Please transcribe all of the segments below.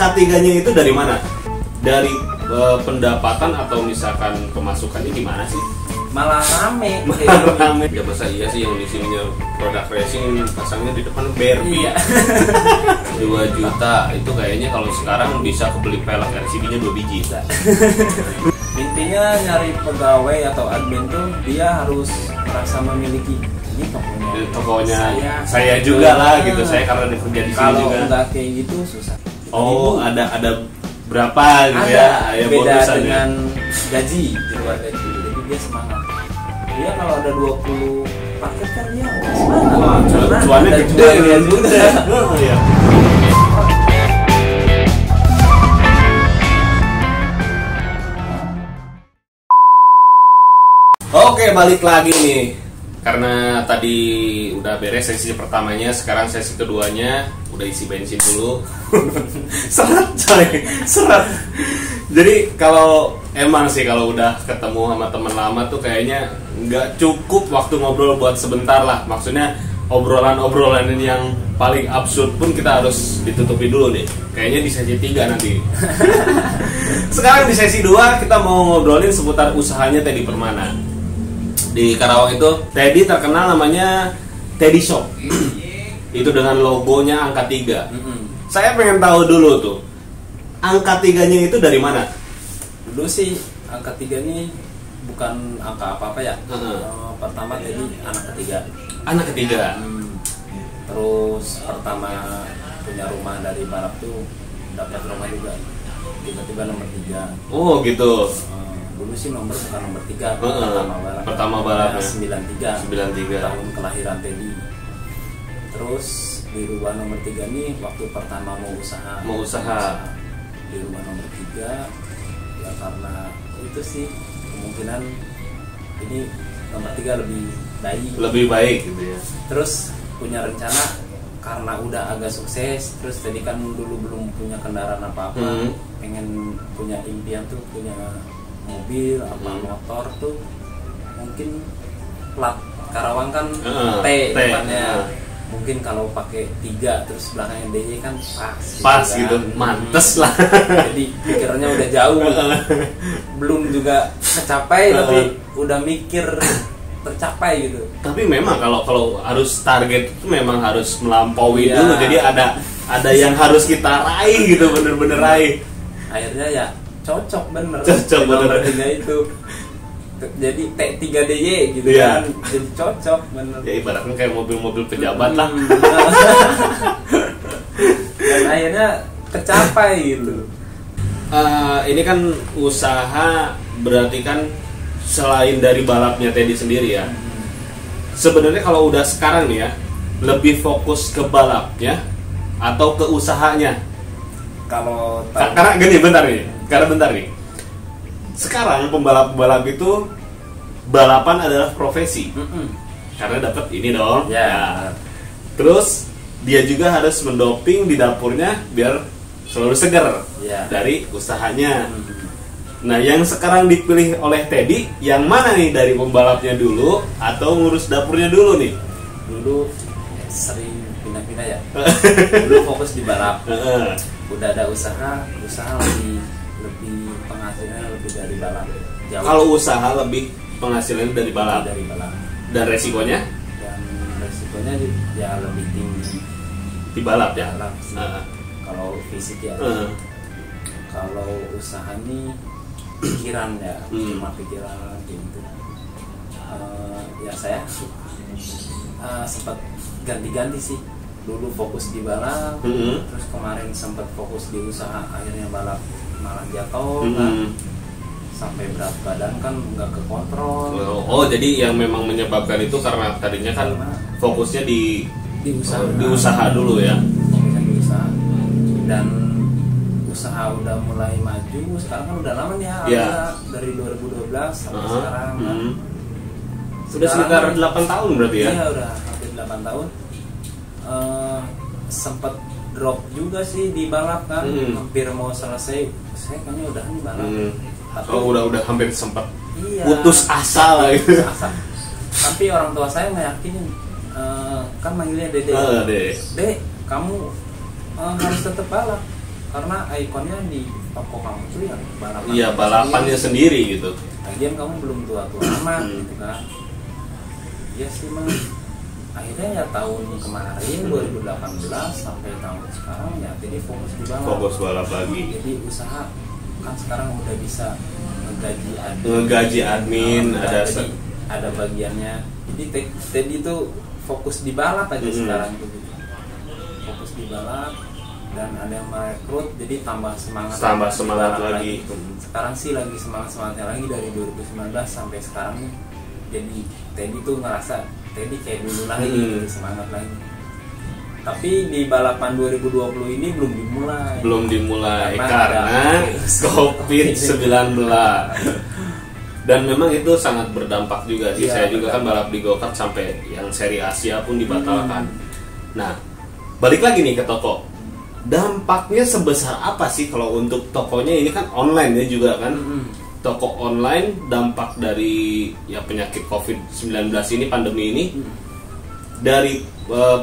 angka 3-nya itu dari mana? Dari pendapatan atau misalkan pemasukannya gimana sih? Malah rame. Rame. Ya masa iya sih yang di sininya produk racing pasangnya di depan Barbie. Iya. 2 juta itu kayaknya kalau sekarang bisa kebeli pelek LCD-nya 2 biji. Intinya nyari pegawai atau admin tuh dia harus merasa memiliki ini tokonya saya juga lah gitu. Saya karena kerja di sini kalau juga. nggak kayak gitu susah. Oh, ada berapa gitu ada ya? Beda bonusannya. dengan gaji di luar gaji. Jadi dia semangat. Dia kalau ada 20 paket kan dia semangat. Wah, cuannya ada gede dia juga. Oh, iya. Oke, balik lagi nih. Karena tadi udah beres sesi pertamanya, sekarang sesi keduanya udah isi bensin dulu. Seret coy, seret. Jadi kalau emang sih kalau udah ketemu sama teman lama tuh kayaknya nggak cukup waktu ngobrol buat sebentar lah. Maksudnya obrolan-obrolan yang paling absurd pun kita harus ditutupi dulu nih. Kayaknya di sesi 3 nanti. Sekarang di sesi 2 kita mau ngobrolin seputar usahanya Teddy Permana. Di Karawang itu Teddy terkenal namanya Teddy Shop. Itu dengan logonya angka 3. Saya pengen tahu dulu tuh, angka 3-nya itu dari mana? Dulu sih angka 3 ini bukan angka apa-apa ya. Pertama Teddy anak ketiga. Anak ketiga. Terus pertama punya rumah dari balap tuh dapat rumah juga. Tiba-tiba nomor 3. Oh gitu. Dulu sih bukan nomor 3, pertama balapnya 93 tahun kelahiran Teddy. Terus di rumah nomor 3 nih waktu pertama mau usaha di rumah nomor 3 ya, karena itu sih kemungkinan ini nomor 3 lebih baik gitu ya. Terus punya rencana karena udah agak sukses, terus tadi kan dulu belum punya kendaraan apa-apa, pengen punya impian tuh punya mobil apa motor tuh, mungkin plat Karawang kan T depannya. Mungkin kalau pakai 3 terus belakangnya DJ kan pas gitu, mantes lah. Jadi pikirannya udah jauh, belum juga kecapai tapi udah mikir tercapai gitu. Tapi memang kalau harus target itu memang harus melampaui dulu. Jadi ada yang harus kita raih gitu, bener-bener raih. Akhirnya ya cocok bener itu. Jadi T3DJ gitu kan, jadi cocok bener. Ya ibaratnya kayak mobil-mobil pejabat lah. Dan akhirnya kecapai gitu. Ini kan usaha berarti kan selain dari balapnya Teddy sendiri ya. Sebenarnya kalau udah sekarang nih ya, lebih fokus ke balapnya atau ke usahanya? Kalau karena gini bentar nih. Sekarang pembalap-pembalap itu balapan adalah profesi. Karena dapat ini dong. Ya. Terus dia juga harus mendoping di dapurnya biar selalu segar dari usahanya. Nah, yang sekarang dipilih oleh Teddy yang mana nih, dari pembalapnya dulu atau ngurus dapurnya dulu nih? Dulu sering pindah-pindah ya. Dulu fokus di balap. Udah ada usaha lebih penghasilannya lebih dari balap. Kalau usaha lebih penghasilannya dari balap. Dan resikonya? Dan resikonya ya lebih tinggi di balap ya. Kalau fisik ya. Kalau usaha nih pikiran ya, cuma pikiran gitu. Ya saya sempat ganti-ganti sih. Dulu fokus di balap, terus kemarin sempat fokus di usaha, akhirnya balap malah jatuh kan. Sampai berat badan kan nggak kekontrol. Oh, jadi yang memang menyebabkan itu karena tadinya kan fokusnya di usaha dulu ya. Fokusnya di usaha. Dan usaha udah mulai maju, sekarang kan udah lama nih ya. Dari 2012 sampai sekarang kan. Sudah sekitar 8 tahun berarti ya? Iya, udah hampir 8 tahun. Sempat drop juga sih di balap kan, hampir mau selesai. Saya kayaknya udah nih balap. Tapi, udah hampir sempat putus asa lah gitu. Tapi orang tua saya ngeyakinin, kan manggilnya Dede. Dek, kamu harus tetap balap. karena ikonnya di toko kamu tuh yang balapan. Iya, balapannya sendiri gitu. Lagian kamu belum tua-tua amat gitu kan. Ya sih mah. Akhirnya ya tahun kemarin 2018 sampai tahun sekarang ya jadi fokus di balap. Fokus balap lagi. Jadi usaha kan sekarang udah bisa ngegaji admin, ada bagiannya. Jadi Teddy itu fokus di balap aja sekarang tuh gitu. Fokus di balap dan ada yang merekrut jadi tambah semangat lagi. Sekarang sih lagi semangatnya lagi dari 2019 sampai sekarang nih. Jadi Teddy tuh ngerasa Teddy kayak dulu lagi gitu, semangat lagi. Tapi di balapan 2020 ini belum dimulai karena COVID-19. Dan memang itu sangat berdampak juga sih. Saya juga kan balap di go-kart sampai yang seri Asia pun dibatalkan. Nah, balik lagi nih ke toko. Dampaknya sebesar apa sih kalau untuk tokonya ini kan online ya juga kan? Toko online, dampak dari ya penyakit COVID-19 ini, pandemi ini, dari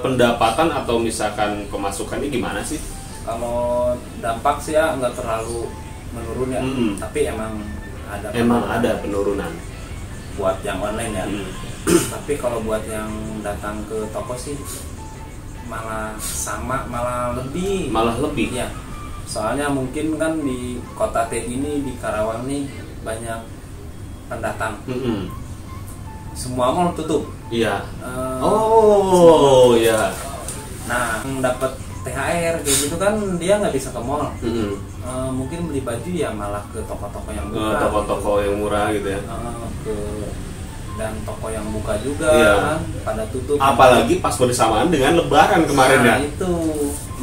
pendapatan atau misalkan pemasukannya gimana sih? Kalau dampak sih ya nggak terlalu menurun ya, tapi emang ada penurunan buat yang online ya. Tapi kalau buat yang datang ke toko sih malah lebih ya. Soalnya mungkin kan di kota Teddy ini, di Karawang nih banyak pendatang. Semua mall tutup. Iya. Iya. Nah, dapat THR kayak gitu kan dia nggak bisa ke mall. Mungkin beli baju ya malah ke toko-toko yang murah. Toko-toko yang murah gitu ya. Dan toko yang buka juga kan pada tutup. Apalagi pas bersamaan dengan Lebaran kemarin ya. Itu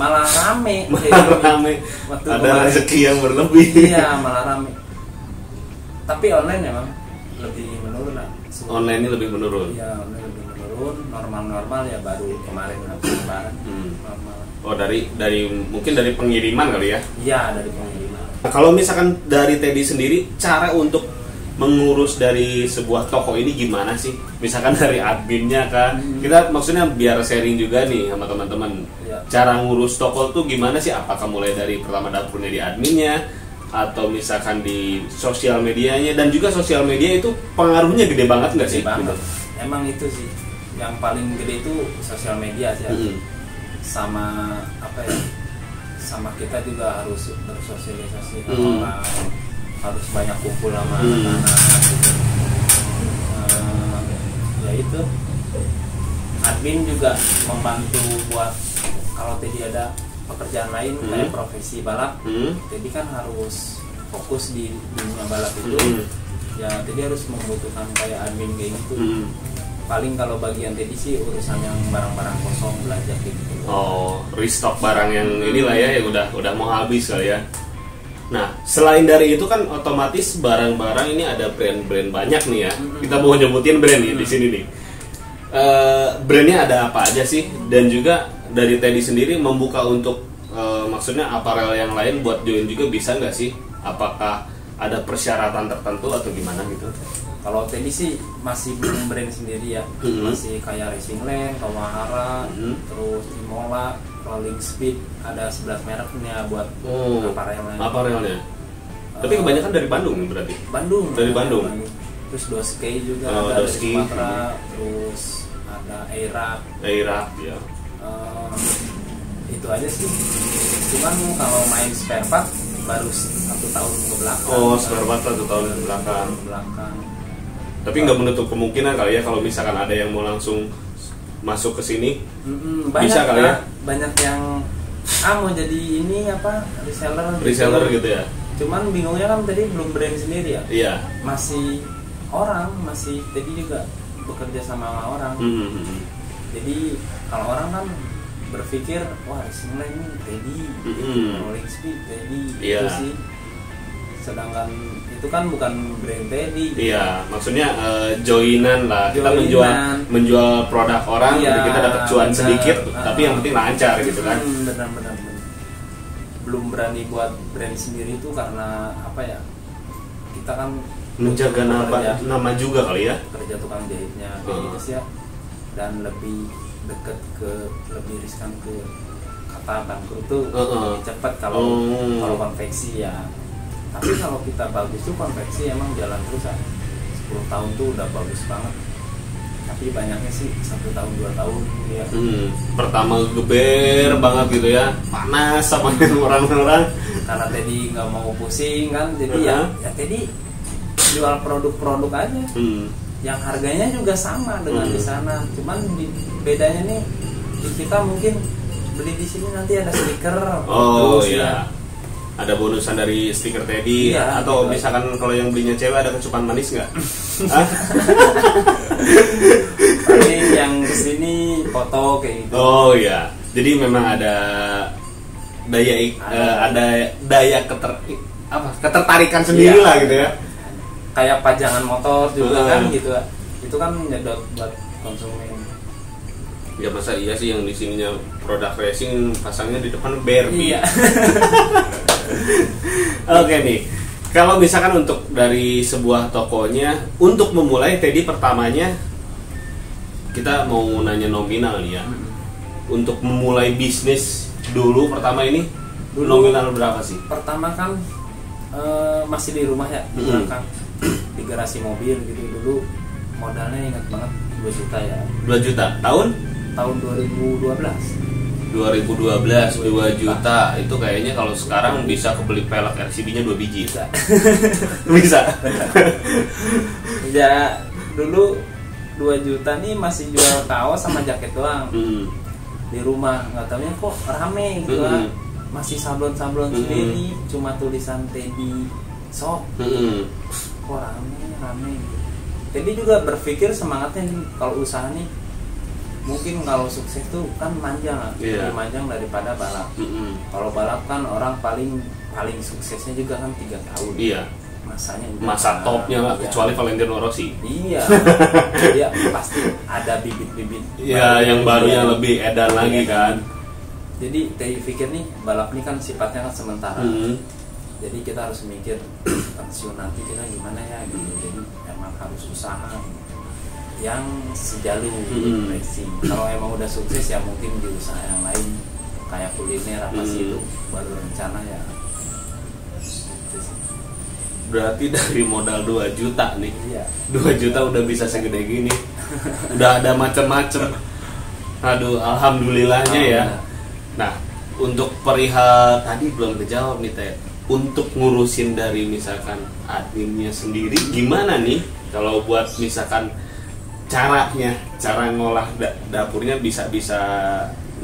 malah rame. Ada rezeki yang berlebih. Iya, malah rame. Tapi online memang lebih menurun lah. Online ini lebih menurun. Iya, online lebih menurun. Normal ya baru kemarin habis Lebaran. Normal. Oh, dari mungkin dari pengiriman kali ya? Iya, dari pengiriman. Nah, kalau misalkan dari Teddy sendiri, cara untuk mengurus dari sebuah toko ini gimana sih? Misalkan dari adminnya kan, kita maksudnya biar sharing juga nih sama teman-teman. Cara ngurus toko tuh gimana sih? Apakah mulai dari pertama dapurnya di adminnya, atau misalkan di sosial medianya? Dan juga sosial media itu pengaruhnya gede banget nggak sih? Banget. Emang itu sih yang paling gede itu sosial media sih. Sama apa ya? Sama kita juga harus bersosialisasi sama orang. Harus banyak kumpul sama anak-anak gitu. Ya itu admin juga membantu buat kalau Teddy ada pekerjaan lain kayak profesi balap, Teddy kan harus fokus di dunia balap itu. Ya Teddy harus membutuhkan kayak admin kayak gitu. Paling kalau bagian Teddy sih urusan yang barang-barang kosong belajar gitu. Oh, restock barang yang inilah ya yang udah mau habis kali ya. Nah, selain dari itu kan otomatis barang-barang ini ada brand-brand banyak nih ya. Kita mau nyebutin brand nih di sini nih. Brandnya ada apa aja sih? Dan juga dari Teddy sendiri membuka untuk maksudnya aparel yang lain buat join juga bisa nggak sih? Apakah ada persyaratan tertentu atau gimana gitu? Kalau Teddy sih masih belum brand sendiri ya. Masih kayak Racing Land, Kawahara, terus Imola, Rolling Speed, ada 11 merek nih ya buat aparelnya. Tapi kebanyakan dari Bandung berarti? Dari Bandung. Terus Doskei juga ada dari Sumatera, terus ada Airaq ya. Itu aja sih. Cuman kalau main spare part baru 1 tahun ke belakang. Oh, spare part 1 tahun ke belakang. Tapi nggak menutup kemungkinan kali ya kalau misalkan ada yang mau langsung masuk ke sini, bisa kali ya? Banyak yang mau jadi ini apa reseller gitu ya. Cuman bingungnya kan tadi belum brand sendiri ya. Iya. Masih tadi juga bekerja sama orang. Jadi kalau orang kan berpikir wah Racing Land ini Teddy, Rolling Speed Teddy, itu sih. Sedangkan itu kan bukan brand Teddy. Iya, maksudnya joinan lah. Kita menjual produk orang, jadi kita dapat cuan sedikit, tapi yang penting lancar gitu kan. Benar. Belum berani buat brand sendiri itu karena apa ya? Kita kan menjaga nama juga kali ya. Kerja tukang jahitnya kayak gitu sih ya. Dan lebih dekat lebih riskan ke patah bangkrut tuh cepet kalau konveksi ya. Tapi kalau kita bagus tuh konveksi emang jalan terus ya. 10 tahun tuh udah bagus banget. Tapi banyaknya sih 1 tahun 2 tahun ya. Pertama geber banget gitu ya, panas sama orang-orang. Karena Teddy nggak mau pusing kan, jadi ya Teddy jual produk-produk aja. Yang harganya juga sama dengan di sana, cuman bedanya nih di kita mungkin beli di sini nanti ada stiker. Oh iya. Ada bonusan dari stiker Teddy atau gitu. Misalkan kalau yang belinya cewek ada kecupan manis nggak? Tapi yang kesini foto kayak gitu. Oh iya. Jadi memang ada daya ada daya ketertarikan sendiri lah gitu ya. Kayak pajangan motor juga kan gitu. Itu kan nyedot buat konsumen. Ya masa iya sih yang di sininya produk racing pasangnya di depan Barbie. Iya. Oke nih. Kalau misalkan untuk dari sebuah tokonya untuk memulai Teddy pertamanya kita mau nanya nominal nih ya. Untuk memulai bisnis dulu pertama ini nominal berapa sih? Pertama kan masih di rumah ya, di belakang di garasi mobil gitu. Dulu modalnya ingat banget 2 juta ya. 2 juta tahun 2012 2 juta itu kayaknya kalau sekarang bisa kebeli pelek RCB-nya 2 biji. Bisa. Ya dulu 2 juta nih masih jual kaos sama jaket doang. Di rumah nggak tahunya kok rame gitu kan. Masih sablon-sablon sendiri, cuma tulisan Teddy Shop. Kok rame gitu. Jadi juga berpikir semangatnya nih, kalau usaha nih mungkin kalau sukses tuh kan manjang lebih manjang daripada balap. Kalau balap kan orang paling suksesnya juga kan 3 tahun. Iya. Masanya masa topnya lah, kecuali Valentino Rossi. Iya. Dia pasti ada bibit-bibit. Iya, yang barunya lebih edan lagi kan. Jadi Teddy pikir nih balap ini kan sifatnya kan sementara. Jadi kita harus mikir pensiun nanti kita gimana ya gitu. Jadi emang harus usaha yang sejalur racing. Kalau emang udah sukses ya mungkin di usaha yang lain kayak kuliner apa sih itu baru rencana ya. Berarti dari modal 2 juta nih. Iya. 2 juta udah bisa segede gini. Udah ada macem-macem. Aduh, alhamdulillahnya ya. Nah, untuk perihal tadi belum kejawab nih Teh. Untuk ngurusin dari misalkan adminnya sendiri gimana nih? Kalau buat misalkan caranya, cara ngolah dapurnya bisa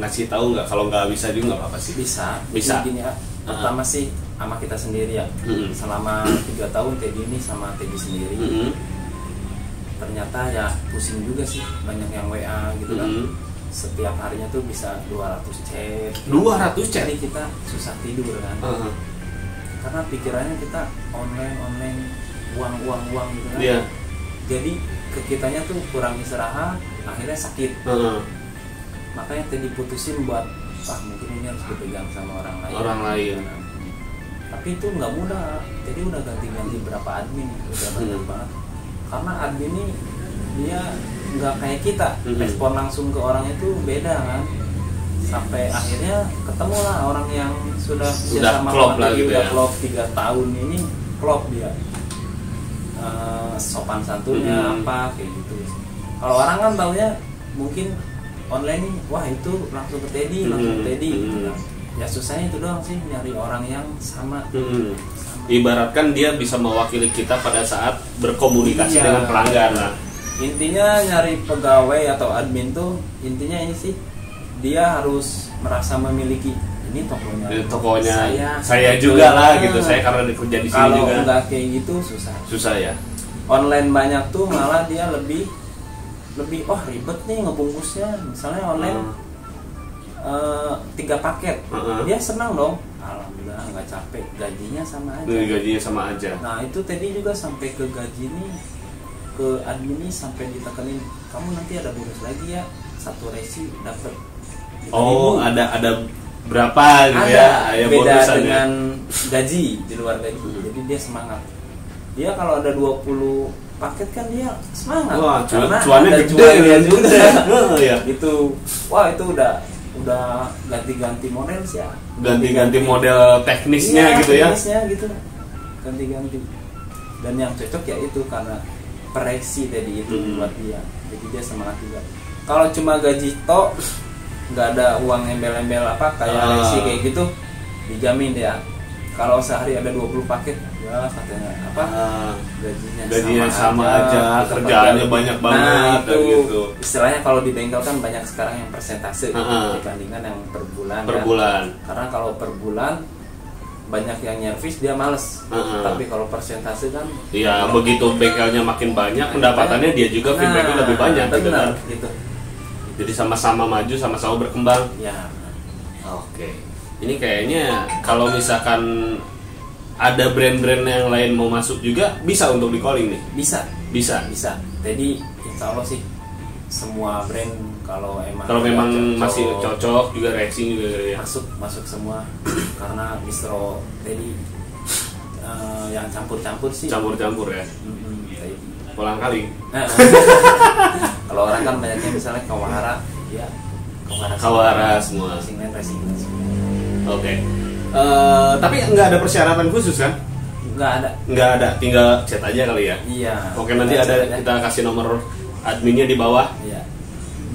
ngasih tahu nggak? Kalau nggak bisa juga nggak apa-apa sih. Bisa. Bisa. Gini ya. Pertama sih sama kita sendiri ya. Selama 3 tahun Teddy ini sama Teddy sendiri. Ternyata ya pusing juga sih, banyak yang WA gitu kan. Setiap harinya tuh bisa 200 chat. 200 chat. Jadi kita susah tidur kan. Karena pikirannya kita online uang gitu kan. Yeah. Jadi ke kitanya tuh kurang istirahat, akhirnya sakit. Makanya Teddy putusin buat mungkin ini harus dipegang sama orang lain. Tapi itu nggak mudah. Jadi udah ganti-ganti berapa admin, udah banyak banget. Karena admin ini dia nggak kayak kita, respon langsung ke orang itu beda kan. Sampai akhirnya ketemulah orang yang sudah sama klop lah gitu udah ya. klop 3 tahun ini klop dia. Sopan santunnya apa kayak gitu. Kalau orang kan taunya mungkin online nih, wah itu langsung ke Teddy, gitu kan. Ya susahnya itu doang sih, nyari orang yang sama. Ibaratkan dia bisa mewakili kita pada saat berkomunikasi dengan pelanggan lah. Intinya nyari pegawai atau admin tuh intinya ini sih, dia harus merasa memiliki ini tokonya saya juga lah gitu. Saya karena kerja di sini juga. Kalau nggak kayak gitu susah ya. Online banyak tuh malah dia lebih ribet nih ngebungkusnya. Misalnya online 3 paket, dia senang dong. Alhamdulillah nggak capek, gajinya sama aja. Nah itu tadi juga sampai ke gaji nih, ke admin nih sampai ditekenin, kamu nanti ada bonus lagi ya, 1 resi dapat. Ada berapa gitu ya? Beda dengan gaji, di luar gaji. Jadi dia semangat. Dia kalau ada 20 paket kan dia semangat. Wah, karena cuannya ada gede cuannya juga. Ya. Gitu. Wah, itu udah udah ganti-ganti model sih ya. Ganti-ganti model teknisnya Iya, gitu ya. teknisnya gitu. Ganti-ganti. Dan yang cocok ya itu karena presi tadi itu buat dia. Jadi dia semangat juga. Kalau cuma gaji tok nggak ada uang embel-embel apa kayak Rexy kayak gitu, dijamin dia. Kalau sehari ada 20 paket, ya katanya apa? Gajinya sama aja, kerjaannya banyak banget itu gitu. Istilahnya kalau di bengkel kan banyak sekarang yang persentase dibandingkan yang per bulan. Per bulan. Karena kalau per bulan banyak yang nyervis dia males. Tapi kalau persentase kan iya, begitu bengkelnya makin banyak, pendapatannya dia juga feedbacknya lebih banyak gitu kan. Gitu. Jadi sama-sama maju, sama-sama berkembang. Ya. Oke. Ini kayaknya kalau misalkan ada brand-brand yang lain mau masuk juga bisa untuk di calling nih. Bisa. Jadi insya Allah sih semua brand kalau memang cocok, masih cocok juga Rexy juga ya. masuk semua karena distro tadi yang campur-campur sih. Campur-campur ya. Pulang kali. Kalau orang kan banyaknya misalnya Kawahara, ya Kawahara semua. Racing line semua. Oke. Tapi nggak ada persyaratan khusus kan? Nggak ada. Tinggal chat aja kali ya. Iya. Oke, nanti kita kasih nomor adminnya di bawah. Iya.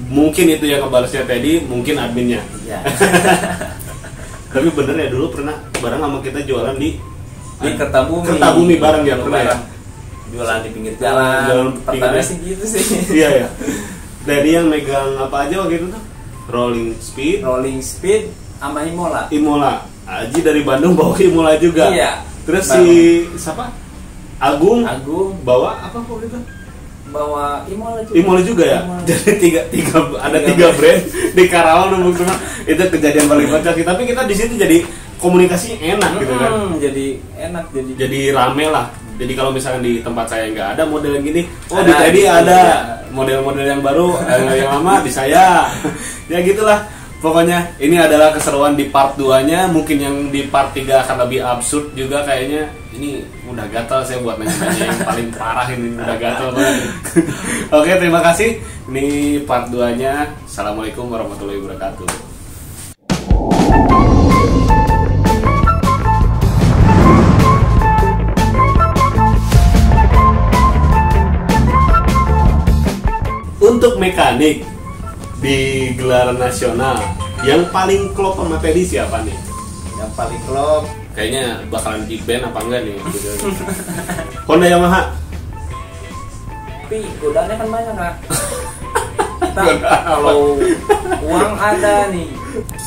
Mungkin itu yang kebalasnya tadi, mungkin adminnya. Iya. Tapi bener ya, dulu pernah bareng sama kita jualan di Kertabumi bareng ya, pernah ya. Jualan di pinggir jalan. Pertama sih gitu sih. Iya ya. Dari yang megang apa aja waktu itu tuh? Rolling Speed sama Imola. Aji dari Bandung bawa Imola juga. Iya. Terus siapa? Agung bawa apa waktu itu? Bawa Imola juga ya. Jadi tiga brand di Karawang teman-teman. Itu kejadian paling kocak. Tapi kita di situ jadi komunikasinya enak gitu kan. Jadi enak jadi rame lah. Jadi kalau misalkan di tempat saya nggak ada model yang gini, di Teddy ada model-model yang baru, yang lama di saya. Ya gitulah. Pokoknya ini adalah keseruan di part 2-nya. Mungkin yang di part 3 akan lebih absurd juga kayaknya. Ini udah gatal saya buat nanya yang paling parah ini, udah gatal banget. Oke, terima kasih. Ini part 2-nya. Assalamualaikum warahmatullahi wabarakatuh. Untuk mekanik di gelaran nasional yang paling klop sama Teddy siapa nih? Yang paling klop kayaknya bakalan di band apa enggak nih? Honda Yamaha. Tapi godaannya kan banyak Kak. Kita kalau uang ada nih,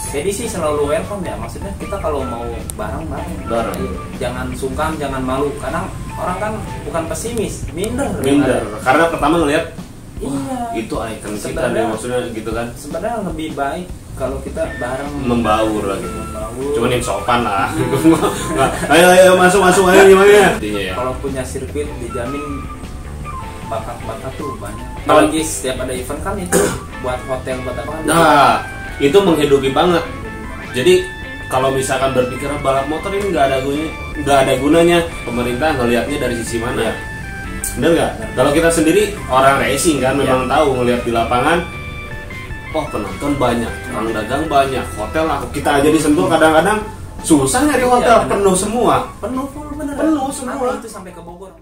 jadi sih selalu welcome ya. Maksudnya kita kalau mau bareng. Jangan sungkan, jangan malu. Karena orang kan bukan pesimis, minder. Karena pertama ngelihat itu icon kita nih, maksudnya gitu kan. Sebenarnya lebih baik kalau kita bareng membaur lah gitu. Cuman yang sopan lah. Ayo masuk ayo gimana? Kalau punya sirkuit dijamin bakat-bakat tuh banyak. Apalagi setiap ada event kan itu buat hotel buat apa kan. Nah, itu menghidupi banget. Jadi kalau misalkan berpikir balap motor ini nggak ada gunanya, pemerintah ngelihatnya dari sisi mana? Bener nggak? Kalau kita sendiri orang racing kan memang tahu ngelihat di lapangan, penonton banyak, orang dagang banyak, hotel lah. Kita aja disentuh kadang-kadang susah nyari hotel, penuh semua. Penuh full bener. Penuh semua. Itu sampai ke Bogor.